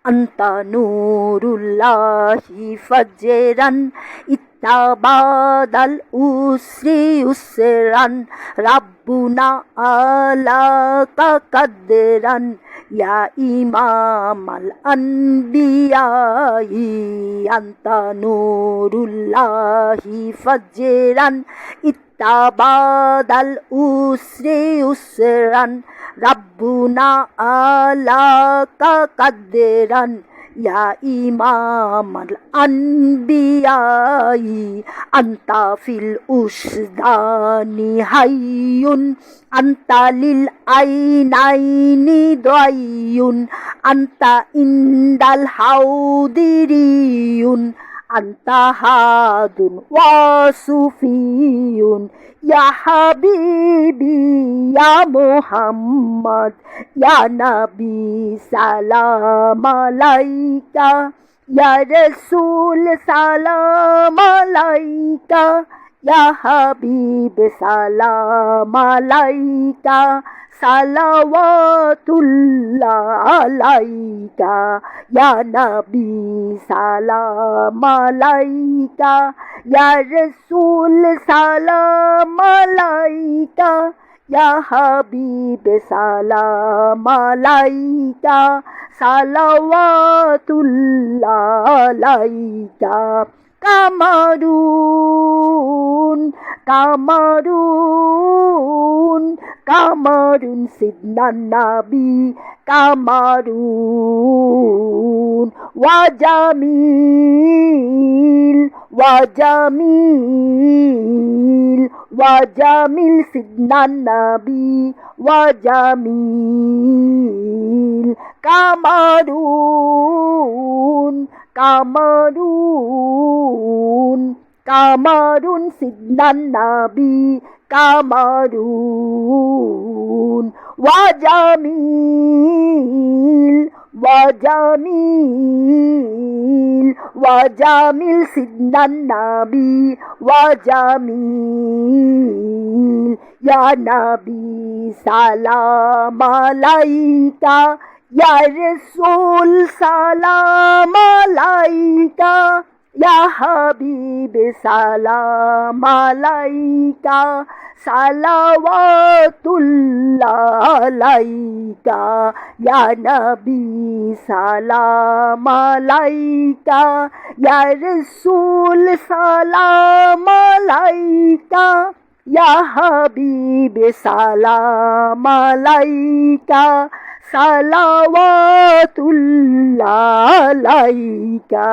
أنت نور الله فجرا بعد الأسر يسرا ربنا آلاك قدرا يا إمام الأنبياء أنت نور الله فجرا بعد الأسر يسرا ربنا آلاك قدرا يا إمام الأنبياء أنت في الأشدان حي أنت للعينين ضي أنت عند الحاضري أنت هاد وصفي يا حبيبي يا محمد يا نبي سلام عليك يا رسول سلام عليك يا حبيب سلام عليك صلوات الله عليك يا نبي سلام عليك يا رسول سلام عليك يا حبيب سلام عليك صلوات الله عليك কামারুন কামারুন কামারুন সিদনা নবী কামারুন ওয়াজামিল ওয়াজামিল ওয়াজামিল সিদনা নবী ওয়াজামিল কামারুন কামারুন কামারুন সিদনা নবী কামারুন ওয়াজামিল ওয়াজামিল ওয়াজামিল সিদনা নবী ওয়াজামিল ইয়া নবী সালাম আলাইকা ইয়া রাসূল সালাম আলাইকা ইয়া হাবিব সালাম আলাইকা সালাওয়াতুল্লাহ আলাইকা ইয়া নবী সালাম আলাইকা ইয়া রাসূল সালাম আলাইকা ইয়া হাবিব সালাম আলাইকা সালাওয়াতুল্লাহ আলাইকা।